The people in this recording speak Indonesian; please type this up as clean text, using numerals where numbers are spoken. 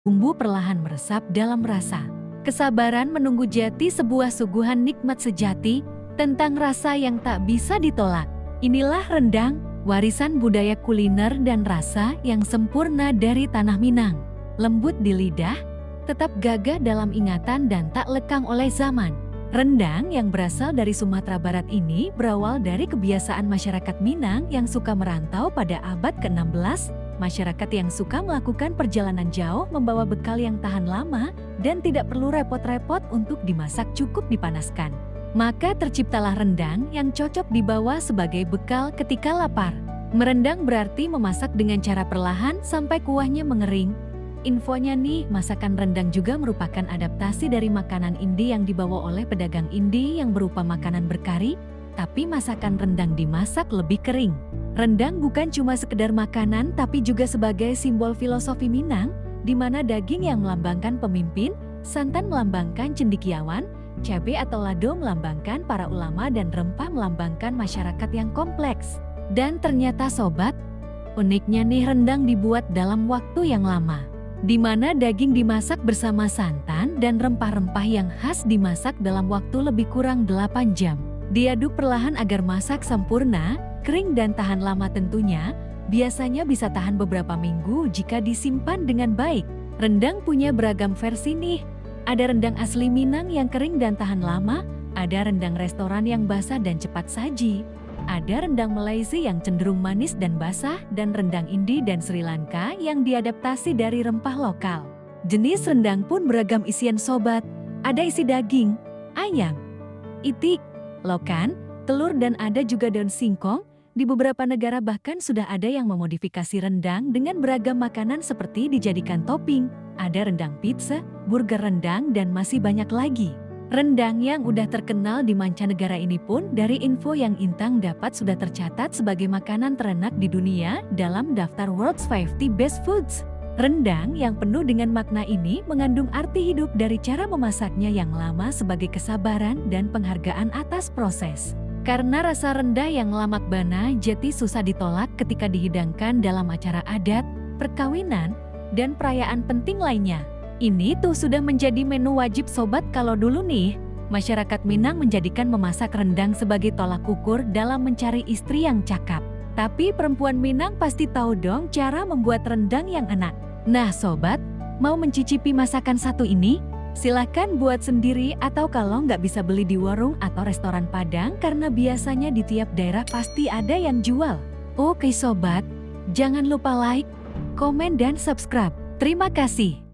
bumbu perlahan meresap dalam rasa. Kesabaran menunggu jati sebuah suguhan nikmat sejati tentang rasa yang tak bisa ditolak. Inilah rendang, warisan budaya kuliner dan rasa yang sempurna dari tanah Minang. Lembut di lidah, tetap gagah dalam ingatan dan tak lekang oleh zaman. Rendang yang berasal dari Sumatera Barat ini berawal dari kebiasaan masyarakat Minang yang suka merantau pada abad ke-16. Masyarakat yang suka melakukan perjalanan jauh membawa bekal yang tahan lama dan tidak perlu repot-repot untuk dimasak, cukup dipanaskan. Maka terciptalah rendang yang cocok dibawa sebagai bekal ketika lapar. Merendang berarti memasak dengan cara perlahan sampai kuahnya mengering. Infonya nih, masakan rendang juga merupakan adaptasi dari makanan Indi yang dibawa oleh pedagang Indi yang berupa makanan berkari, tapi masakan rendang dimasak lebih kering. Rendang bukan cuma sekedar makanan tapi juga sebagai simbol filosofi Minang, di mana daging yang melambangkan pemimpin, santan melambangkan cendekiawan, cabai atau lado melambangkan para ulama dan rempah melambangkan masyarakat yang kompleks. Dan ternyata sobat, uniknya nih rendang dibuat dalam waktu yang lama, di mana daging dimasak bersama santan dan rempah-rempah yang khas dimasak dalam waktu lebih kurang 8 jam. Diaduk perlahan agar masak sempurna, kering dan tahan lama tentunya, biasanya bisa tahan beberapa minggu jika disimpan dengan baik. Rendang punya beragam versi nih. Ada rendang asli Minang yang kering dan tahan lama, ada rendang restoran yang basah dan cepat saji, ada rendang Malaysia yang cenderung manis dan basah, dan rendang Indi dan Sri Lanka yang diadaptasi dari rempah lokal. Jenis rendang pun beragam isian sobat, ada isi daging, ayam, itik, lokan, telur dan ada juga daun singkong. Di beberapa negara bahkan sudah ada yang memodifikasi rendang dengan beragam makanan seperti dijadikan topping. Ada rendang pizza, burger rendang dan masih banyak lagi. Rendang yang udah terkenal di mancanegara ini pun dari info yang Intang dapat sudah tercatat sebagai makanan terenak di dunia dalam daftar World's 50 Best Foods. Rendang yang penuh dengan makna ini mengandung arti hidup dari cara memasaknya yang lama sebagai kesabaran dan penghargaan atas proses. Karena rasa rendah yang lamak bana jati susah ditolak ketika dihidangkan dalam acara adat, perkawinan, dan perayaan penting lainnya. Ini tuh sudah menjadi menu wajib sobat. Kalau dulu nih, masyarakat Minang menjadikan memasak rendang sebagai tolak ukur dalam mencari istri yang cakep. Tapi perempuan Minang pasti tahu dong cara membuat rendang yang enak. Nah sobat, mau mencicipi masakan satu ini? Silahkan buat sendiri atau kalau nggak bisa beli di warung atau restoran Padang karena biasanya di tiap daerah pasti ada yang jual. Oke sobat, jangan lupa like, komen dan subscribe. Terima kasih.